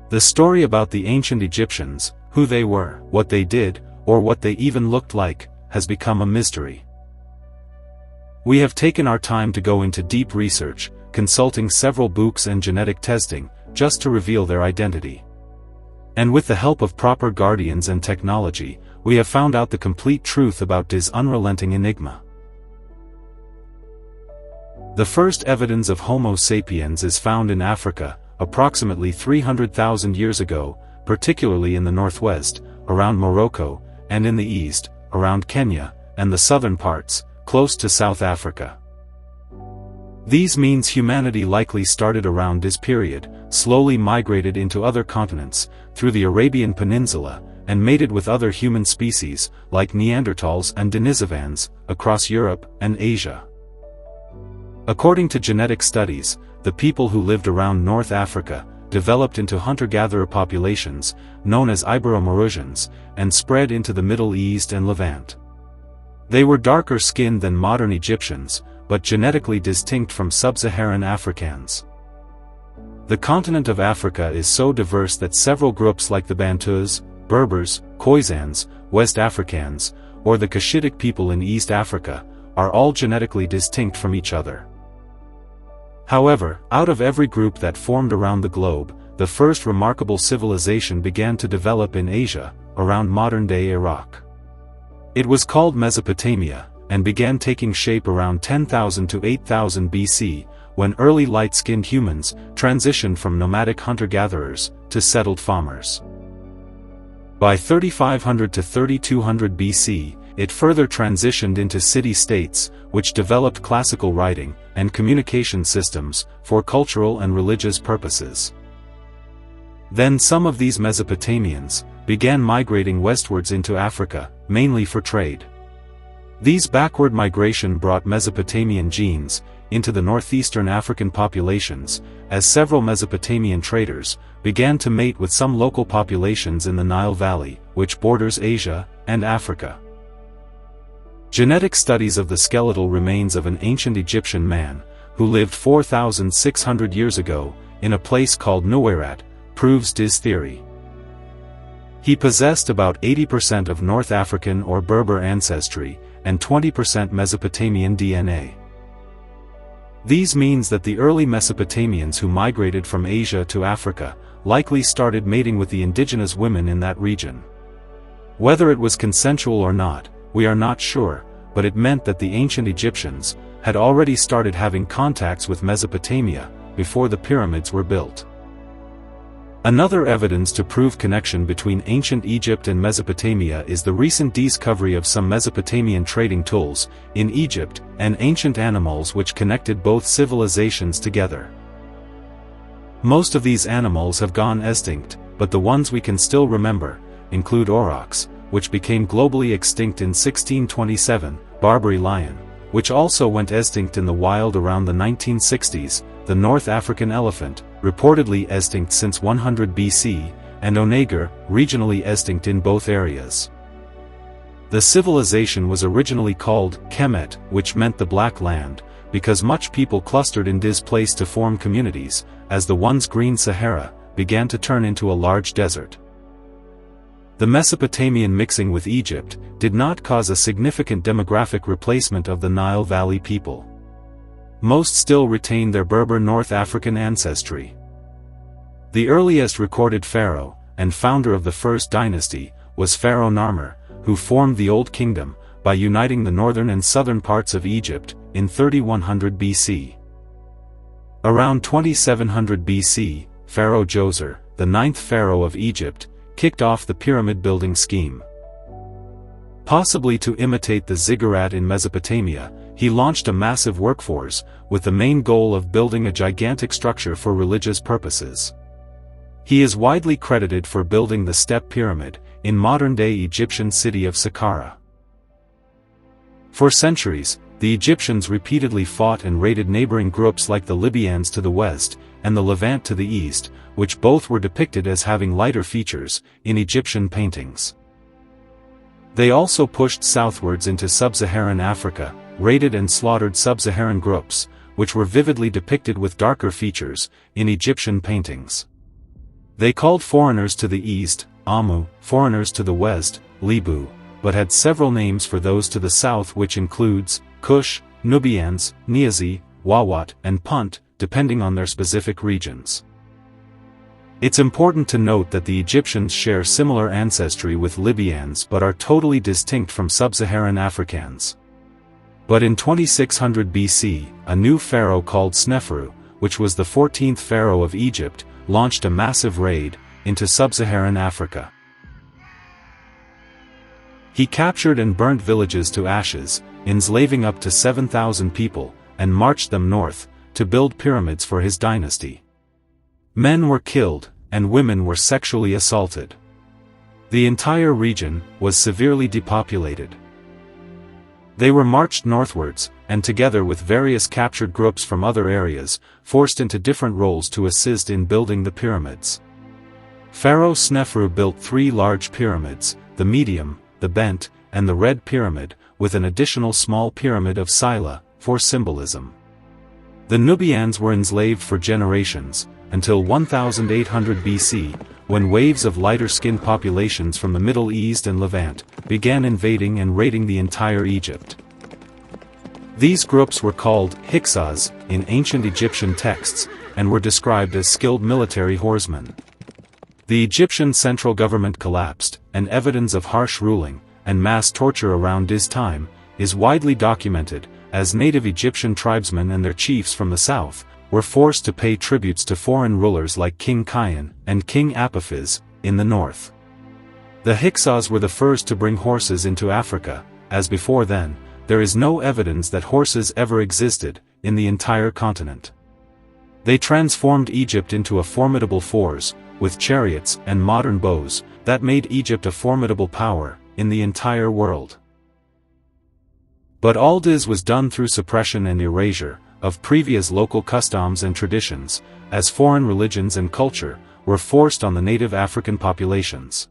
The story about the ancient Egyptians, who they were, what they did, or what they even looked like, has become a mystery. We have taken our time to go into deep research, consulting several books and genetic testing, just to reveal their identity. And with the help of proper guardians and technology, we have found out the complete truth about this unrelenting enigma. The first evidence of Homo sapiens is found in Africa, approximately 300,000 years ago, particularly in the northwest, around Morocco, and in the east, around Kenya, and the southern parts, close to South Africa. These means humanity likely started around this period, slowly migrated into other continents, through the Arabian Peninsula, and mated with other human species, like Neanderthals and Denisovans, across Europe and Asia. According to genetic studies, the people who lived around North Africa developed into hunter-gatherer populations, known as Ibero-Maurusians, and spread into the Middle East and Levant. They were darker skinned than modern Egyptians, but genetically distinct from sub-Saharan Africans. The continent of Africa is so diverse that several groups like the Bantus, Berbers, Khoisans, West Africans, or the Cushitic people in East Africa, are all genetically distinct from each other. However, out of every group that formed around the globe, the first remarkable civilization began to develop in Asia, around modern-day Iraq. It was called Mesopotamia, and began taking shape around 10,000 to 8,000 BC, when early light-skinned humans transitioned from nomadic hunter-gatherers to settled farmers. By 3500 to 3200 BC, it further transitioned into city-states, which developed classical writing and communication systems for cultural and religious purposes. Then some of these Mesopotamians began migrating westwards into Africa, mainly for trade. These backward migration brought Mesopotamian genes into the northeastern African populations, as several Mesopotamian traders began to mate with some local populations in the Nile Valley, which borders Asia and Africa. Genetic studies of the skeletal remains of an ancient Egyptian man, who lived 4,600 years ago, in a place called Nuweirat, proves this theory. He possessed about 80% of North African or Berber ancestry, and 20% Mesopotamian DNA. These means that the early Mesopotamians who migrated from Asia to Africa, likely started mating with the indigenous women in that region. Whether it was consensual or not, we are not sure, but it meant that the ancient Egyptians had already started having contacts with Mesopotamia before the pyramids were built. Another evidence to prove connection between ancient Egypt and Mesopotamia is the recent discovery of some Mesopotamian trading tools in Egypt and ancient animals which connected both civilizations together. Most of these animals have gone extinct, but the ones we can still remember include aurochs, which became globally extinct in 1627, Barbary lion, which also went extinct in the wild around the 1960s, the North African elephant, reportedly extinct since 100 BC, and onager, regionally extinct in both areas. The civilization was originally called Kemet, which meant the Black Land, because much people clustered in this place to form communities, as the once green Sahara began to turn into a large desert. The Mesopotamian mixing with Egypt did not cause a significant demographic replacement of the Nile Valley people. Most still retained their Berber North African ancestry. The earliest recorded pharaoh, and founder of the first dynasty, was Pharaoh Narmer, who formed the Old Kingdom by uniting the northern and southern parts of Egypt in 3100 BC. Around 2700 BC, Pharaoh Djoser, the ninth pharaoh of Egypt, kicked off the pyramid-building scheme. Possibly to imitate the ziggurat in Mesopotamia, he launched a massive workforce, with the main goal of building a gigantic structure for religious purposes. He is widely credited for building the Step Pyramid, in modern-day Egyptian city of Saqqara. For centuries, the Egyptians repeatedly fought and raided neighboring groups like the Libyans to the west, and the Levant to the east, which both were depicted as having lighter features in Egyptian paintings. They also pushed southwards into sub-Saharan Africa, raided and slaughtered sub-Saharan groups, which were vividly depicted with darker features in Egyptian paintings. They called foreigners to the east, Amu, foreigners to the west, Libu, but had several names for those to the south, which includes Kush, Nubians, Niazi, Wawat, and Punt, depending on their specific regions. It's important to note that the Egyptians share similar ancestry with Libyans but are totally distinct from sub-Saharan Africans. But in 2600 BC, a new pharaoh called Sneferu, which was the 14th pharaoh of Egypt, launched a massive raid into sub-Saharan Africa. He captured and burned villages to ashes, enslaving up to 7,000 people, and marched them north, to build pyramids for his dynasty. Men were killed, and women were sexually assaulted. The entire region was severely depopulated. They were marched northwards, and together with various captured groups from other areas, forced into different roles to assist in building the pyramids. Pharaoh Sneferu built 3 large pyramids, the medium, the bent, and the red pyramid, with an additional small pyramid of Sila, for symbolism. The Nubians were enslaved for generations, until 1800 BC, when waves of lighter-skinned populations from the Middle East and Levant began invading and raiding the entire Egypt. These groups were called Hyksos in ancient Egyptian texts, and were described as skilled military horsemen. The Egyptian central government collapsed, and evidence of harsh ruling and mass torture around this time is widely documented, as native Egyptian tribesmen and their chiefs from the south were forced to pay tributes to foreign rulers like King Kion and King Apophis in the north. The Hyksos were the first to bring horses into Africa, as before then, there is no evidence that horses ever existed in the entire continent. They transformed Egypt into a formidable force, with chariots and modern bows, that made Egypt a formidable power in the entire world. But all this was done through suppression and erasure of previous local customs and traditions, as foreign religions and culture were forced on the native African populations.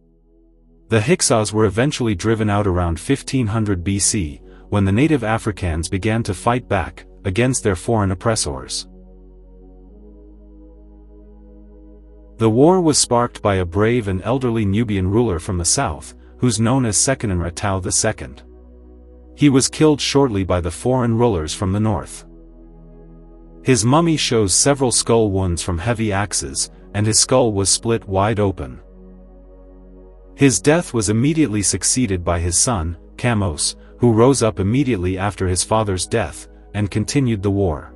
The Hyksos were eventually driven out around 1500 BC, when the native Africans began to fight back against their foreign oppressors. The war was sparked by a brave and elderly Nubian ruler from the south, who's known as Sekenenra Tau II. He was killed shortly by the foreign rulers from the north. His mummy shows several skull wounds from heavy axes, and his skull was split wide open. His death was immediately succeeded by his son, Kamose, who rose up immediately after his father's death, and continued the war.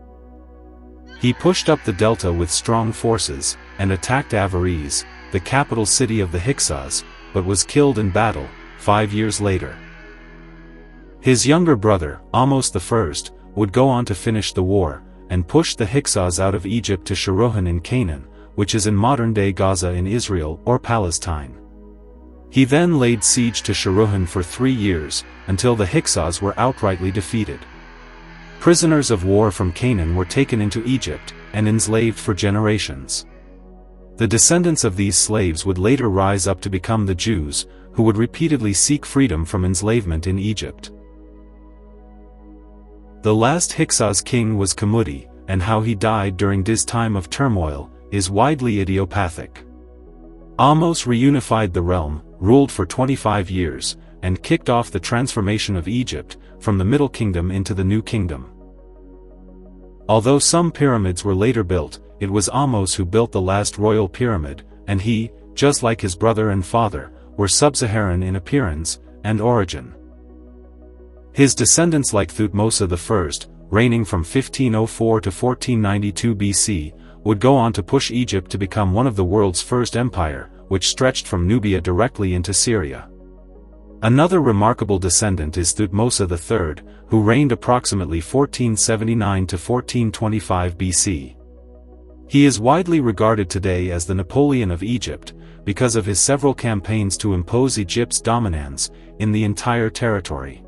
He pushed up the delta with strong forces, and attacked Avaris, the capital city of the Hyksos, but was killed in battle 5 years later. His younger brother, Ahmose I, would go on to finish the war, and push the Hyksos out of Egypt to Sharuhan in Canaan, which is in modern-day Gaza in Israel or Palestine. He then laid siege to Sharuhan for 3 years, until the Hyksos were outrightly defeated. Prisoners of war from Canaan were taken into Egypt, and enslaved for generations. The descendants of these slaves would later rise up to become the Jews, who would repeatedly seek freedom from enslavement in Egypt. The last Hyksos king was Kamudi, and how he died during this time of turmoil is widely idiopathic. Ahmose reunified the realm, ruled for 25 years, and kicked off the transformation of Egypt from the Middle Kingdom into the New Kingdom. Although some pyramids were later built, it was Ahmose who built the last royal pyramid, and he, just like his brother and father, were sub-Saharan in appearance and origin. His descendants like Thutmose I, reigning from 1504 to 1492 BC, would go on to push Egypt to become one of the world's first empire, which stretched from Nubia directly into Syria. Another remarkable descendant is Thutmose III, who reigned approximately 1479 to 1425 BC. He is widely regarded today as the Napoleon of Egypt, because of his several campaigns to impose Egypt's dominance in the entire territory.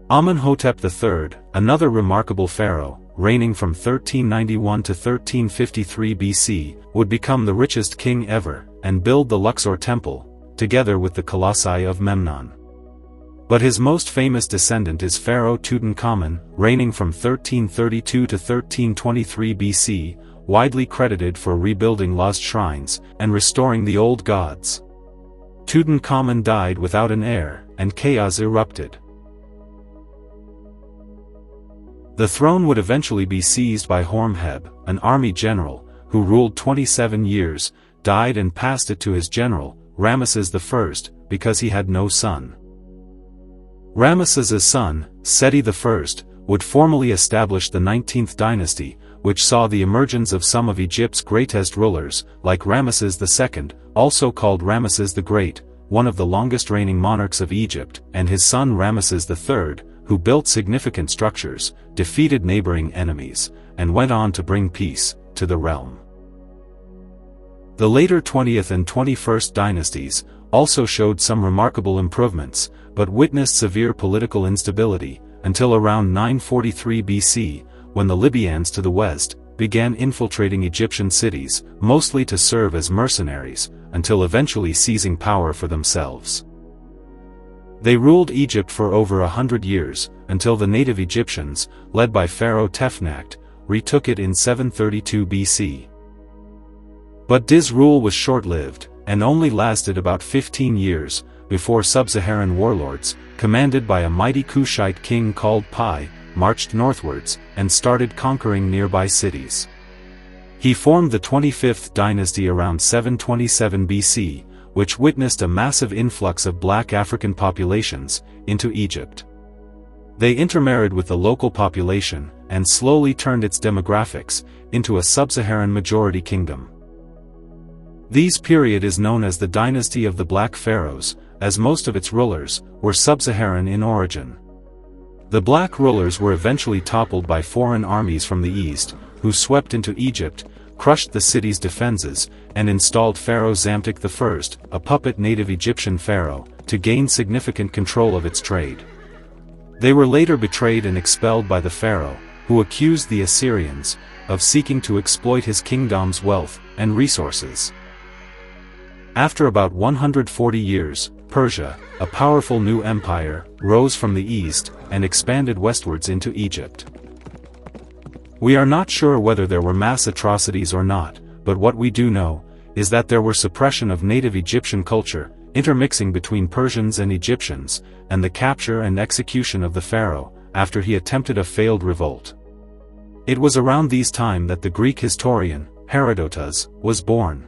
Amenhotep III, another remarkable pharaoh, reigning from 1391 to 1353 BC, would become the richest king ever, and build the Luxor Temple, together with the Colossi of Memnon. But his most famous descendant is Pharaoh Tutankhamun, reigning from 1332 to 1323 BC, widely credited for rebuilding lost shrines and restoring the old gods. Tutankhamun died without an heir, and chaos erupted. The throne would eventually be seized by Horemheb, an army general, who ruled 27 years, died and passed it to his general, Ramesses I, because he had no son. Ramesses' son, Seti I, would formally establish the 19th dynasty, which saw the emergence of some of Egypt's greatest rulers, like Ramesses II, also called Ramesses the Great, one of the longest-reigning monarchs of Egypt, and his son Ramesses III, who built significant structures, defeated neighboring enemies, and went on to bring peace to the realm. The later 20th and 21st dynasties also showed some remarkable improvements, but witnessed severe political instability, until around 943 BC, when the Libyans to the west began infiltrating Egyptian cities, mostly to serve as mercenaries, until eventually seizing power for themselves. They ruled Egypt for over 100 years, until the native Egyptians, led by Pharaoh Tefnakht, retook it in 732 BC. But this rule was short-lived, and only lasted about 15 years, before sub-Saharan warlords, commanded by a mighty Kushite king called Pi, marched northwards, and started conquering nearby cities. He formed the 25th dynasty around 727 BC, which witnessed a massive influx of black African populations into Egypt. They intermarried with the local population, and slowly turned its demographics into a sub-Saharan majority kingdom. This period is known as the Dynasty of the Black Pharaohs, as most of its rulers were sub-Saharan in origin. The black rulers were eventually toppled by foreign armies from the east, who swept into Egypt, crushed the city's defenses, and installed Pharaoh Zamtik I, a puppet native Egyptian pharaoh, to gain significant control of its trade. They were later betrayed and expelled by the pharaoh, who accused the Assyrians of seeking to exploit his kingdom's wealth and resources. After about 140 years, Persia, a powerful new empire, rose from the east and expanded westwards into Egypt. We are not sure whether there were mass atrocities or not, but what we do know is that there were suppression of native Egyptian culture, intermixing between Persians and Egyptians, and the capture and execution of the pharaoh, after he attempted a failed revolt. It was around these time that the Greek historian, Herodotus, was born.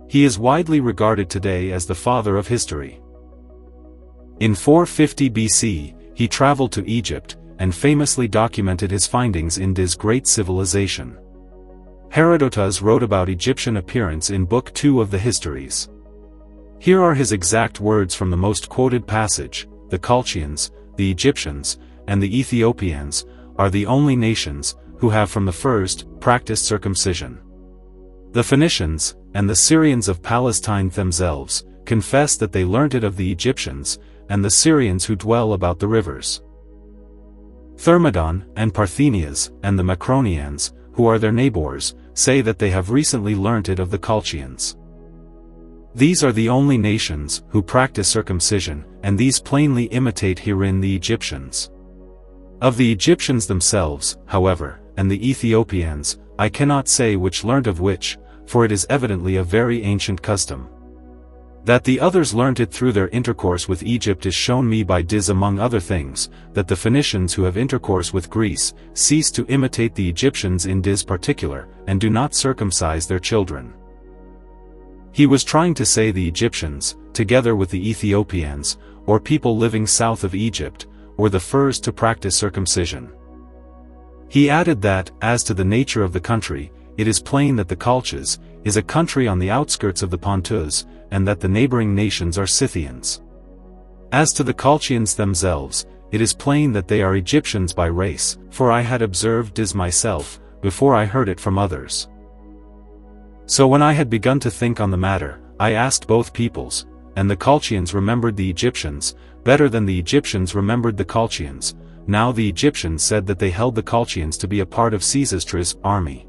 He is widely regarded today as the father of history. In 450 BC, he traveled to Egypt, and famously documented his findings in this great civilization. Herodotus wrote about Egyptian appearance in Book 2 of the Histories. Here are his exact words from the most quoted passage: "The Colchians, the Egyptians, and the Ethiopians are the only nations who have from the first practiced circumcision. The Phoenicians, and the Syrians of Palestine themselves, confess that they learnt it of the Egyptians, and the Syrians who dwell about the rivers. Thermodon, and Parthenias, and the Macronians, who are their neighbors, say that they have recently learnt it of the Colchians. These are the only nations who practice circumcision, and these plainly imitate herein the Egyptians. Of the Egyptians themselves, however, and the Ethiopians, I cannot say which learnt of which, for it is evidently a very ancient custom. That the others learnt it through their intercourse with Egypt is shown me by this among other things, that the Phoenicians who have intercourse with Greece, cease to imitate the Egyptians in this particular, and do not circumcise their children." He was trying to say the Egyptians, together with the Ethiopians, or people living south of Egypt, were the first to practice circumcision. He added that, as to the nature of the country, it is plain that the Colchis is a country on the outskirts of the Pontus, and that the neighboring nations are Scythians. As to the Colchians themselves, it is plain that they are Egyptians by race, for I had observed this myself, before I heard it from others. So when I had begun to think on the matter, I asked both peoples, and the Colchians remembered the Egyptians, better than the Egyptians remembered the Colchians. Now the Egyptians said that they held the Colchians to be a part of Sesostris' army.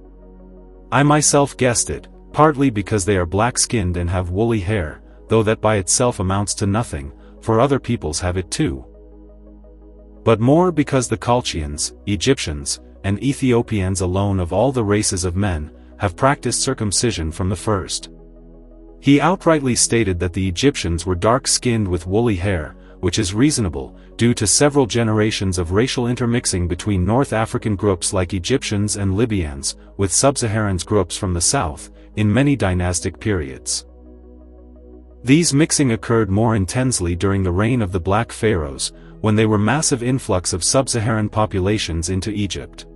I myself guessed it, partly because they are black-skinned and have woolly hair, though that by itself amounts to nothing, for other peoples have it too. But more because the Colchians, Egyptians, and Ethiopians alone of all the races of men, have practiced circumcision from the first. He outrightly stated that the Egyptians were dark-skinned with woolly hair, which is reasonable, due to several generations of racial intermixing between North African groups like Egyptians and Libyans, with sub-Saharan groups from the south, in many dynastic periods. These mixing occurred more intensely during the reign of the Black Pharaohs, when they were massive influx of sub-Saharan populations into Egypt.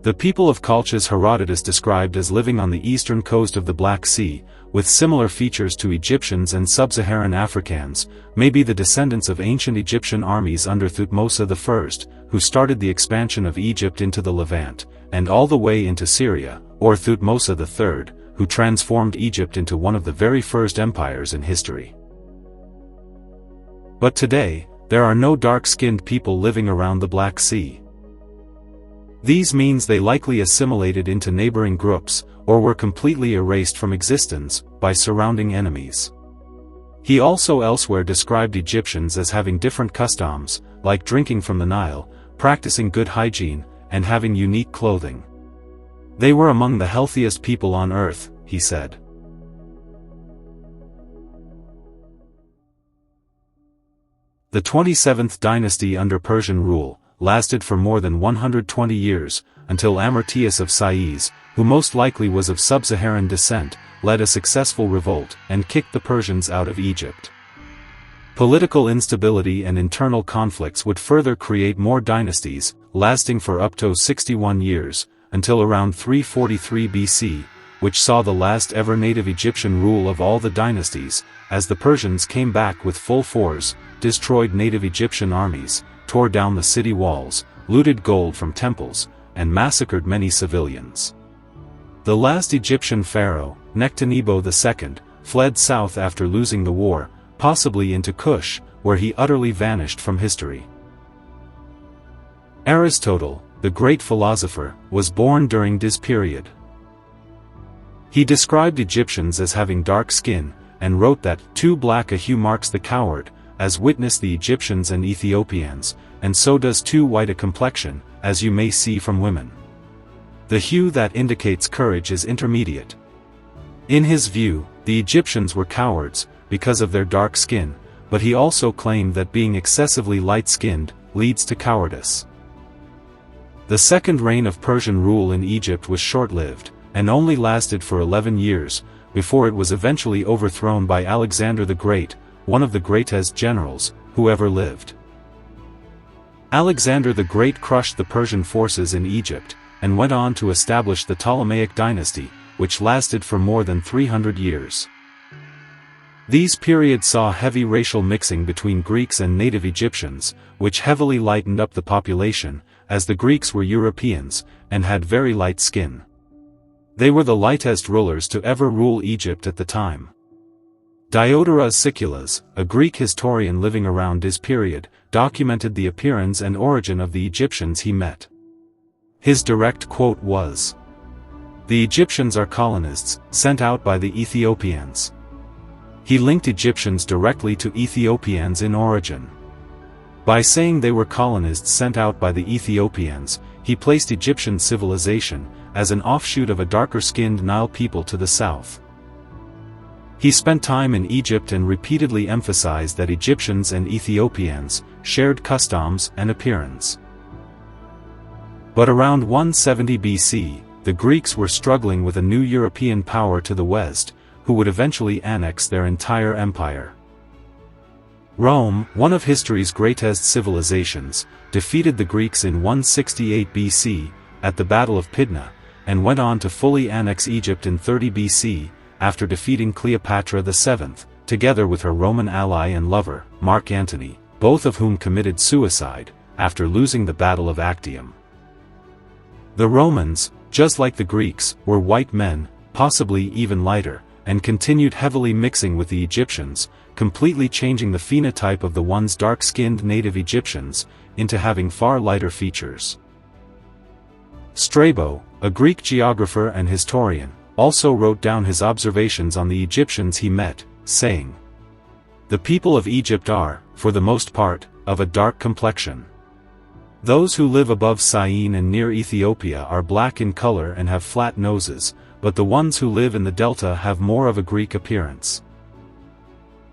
The people of Colchis Herodotus described as living on the eastern coast of the Black Sea, with similar features to Egyptians and sub-Saharan Africans, may be the descendants of ancient Egyptian armies under Thutmose I, who started the expansion of Egypt into the Levant, and all the way into Syria, or Thutmose III, who transformed Egypt into one of the very first empires in history. But today, there are no dark-skinned people living around the Black Sea. These means they likely assimilated into neighboring groups, or were completely erased from existence, by surrounding enemies. He also elsewhere described Egyptians as having different customs, like drinking from the Nile, practicing good hygiene, and having unique clothing. They were among the healthiest people on earth, he said. The 27th dynasty under Persian rule lasted for more than 120 years, until Amartius of Sais, who most likely was of sub-Saharan descent, led a successful revolt and kicked the Persians out of Egypt. Political instability and internal conflicts would further create more dynasties, lasting for up to 61 years, until around 343 BC, which saw the last ever native Egyptian rule of all the dynasties, as the Persians came back with full force, destroyed native Egyptian armies, tore down the city walls, looted gold from temples, and massacred many civilians. The last Egyptian pharaoh, Nectanebo II, fled south after losing the war, possibly into Kush, where he utterly vanished from history. Aristotle, the great philosopher, was born during this period. He described Egyptians as having dark skin, and wrote that, "Too black a hue marks the coward, as witness the Egyptians and Ethiopians, and so does too white a complexion, as you may see from women. The hue that indicates courage is intermediate." In his view, the Egyptians were cowards, because of their dark skin, but he also claimed that being excessively light-skinned leads to cowardice. The second reign of Persian rule in Egypt was short-lived, and only lasted for 11 years, before it was eventually overthrown by Alexander the Great, one of the greatest generals who ever lived. Alexander the Great crushed the Persian forces in Egypt, and went on to establish the Ptolemaic dynasty, which lasted for more than 300 years. These periods saw heavy racial mixing between Greeks and native Egyptians, which heavily lightened up the population, as the Greeks were Europeans, and had very light skin. They were the lightest rulers to ever rule Egypt at the time. Diodorus Siculus, a Greek historian living around this period, documented the appearance and origin of the Egyptians he met. His direct quote was, "The Egyptians are colonists, sent out by the Ethiopians." He linked Egyptians directly to Ethiopians in origin. By saying they were colonists sent out by the Ethiopians, he placed Egyptian civilization as an offshoot of a darker-skinned Nile people to the south. He spent time in Egypt and repeatedly emphasized that Egyptians and Ethiopians shared customs and appearance. But around 170 BC, the Greeks were struggling with a new European power to the west, who would eventually annex their entire empire. Rome, one of history's greatest civilizations, defeated the Greeks in 168 BC, at the Battle of Pydna, and went on to fully annex Egypt in 30 BC, after defeating Cleopatra VII, together with her Roman ally and lover, Mark Antony, both of whom committed suicide, after losing the Battle of Actium. The Romans, just like the Greeks, were white men, possibly even lighter, and continued heavily mixing with the Egyptians, completely changing the phenotype of the once dark-skinned native Egyptians, into having far lighter features. Strabo, a Greek geographer and historian, also wrote down his observations on the Egyptians he met, saying, The people of Egypt are, for the most part, of a dark complexion. Those who live above Syene and near Ethiopia are black in color and have flat noses, but the ones who live in the delta have more of a Greek appearance.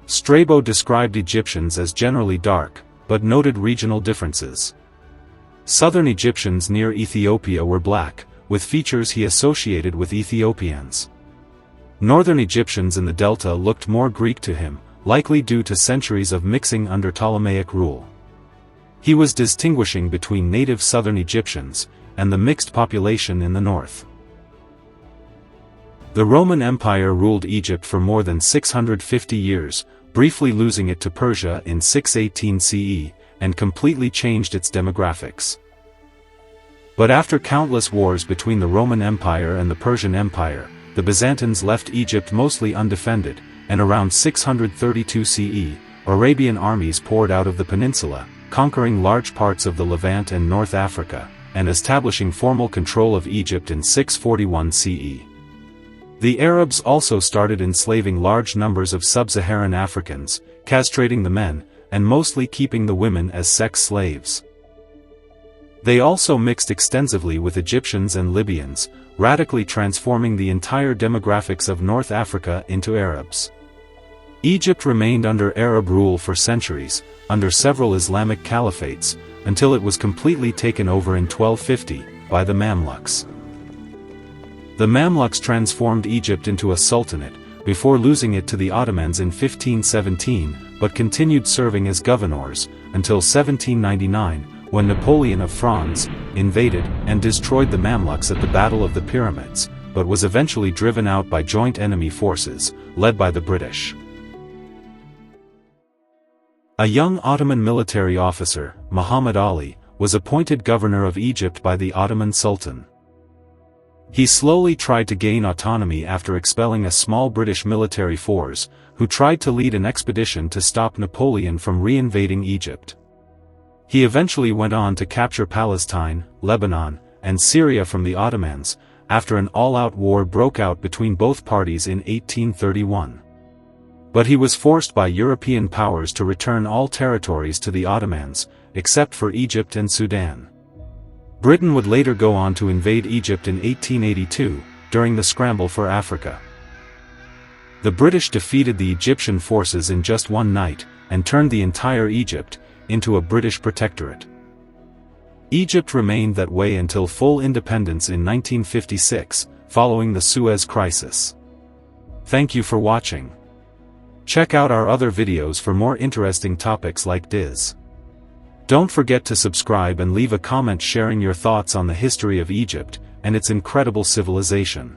Strabo described Egyptians as generally dark, but noted regional differences. Southern Egyptians near Ethiopia were black, with features he associated with Ethiopians. Northern Egyptians in the delta looked more Greek to him, likely due to centuries of mixing under Ptolemaic rule. He was distinguishing between native southern Egyptians and the mixed population in the north. The Roman Empire ruled Egypt for more than 650 years, briefly losing it to Persia in 618 CE, and completely changed its demographics. But after countless wars between the Roman Empire and the Persian Empire, the Byzantines left Egypt mostly undefended, and around 632 CE, Arabian armies poured out of the peninsula, conquering large parts of the Levant and North Africa, and establishing formal control of Egypt in 641 CE. The Arabs also started enslaving large numbers of sub-Saharan Africans, castrating the men, and mostly keeping the women as sex slaves. They also mixed extensively with Egyptians and Libyans, radically transforming the entire demographics of North Africa into Arabs. Egypt remained under Arab rule for centuries, under several Islamic caliphates, until it was completely taken over in 1250, by the Mamluks. The Mamluks transformed Egypt into a sultanate, before losing it to the Ottomans in 1517, but continued serving as governors, until 1799, when Napoleon of France invaded and destroyed the Mamluks at the Battle of the Pyramids, but was eventually driven out by joint enemy forces, led by the British. A young Ottoman military officer, Muhammad Ali, was appointed governor of Egypt by the Ottoman Sultan. He slowly tried to gain autonomy after expelling a small British military force, who tried to lead an expedition to stop Napoleon from re-invading Egypt. He eventually went on to capture Palestine, Lebanon, and Syria from the Ottomans, after an all-out war broke out between both parties in 1831. But he was forced by European powers to return all territories to the Ottomans, except for Egypt and Sudan. Britain would later go on to invade Egypt in 1882, during the scramble for Africa. The British defeated the Egyptian forces in just one night, and turned the entire Egypt into a British protectorate. Egypt remained that way until full independence in 1956, following the Suez Crisis. Thank you for watching. Check out our other videos for more interesting topics like this. Don't forget to subscribe and leave a comment sharing your thoughts on the history of Egypt and its incredible civilization.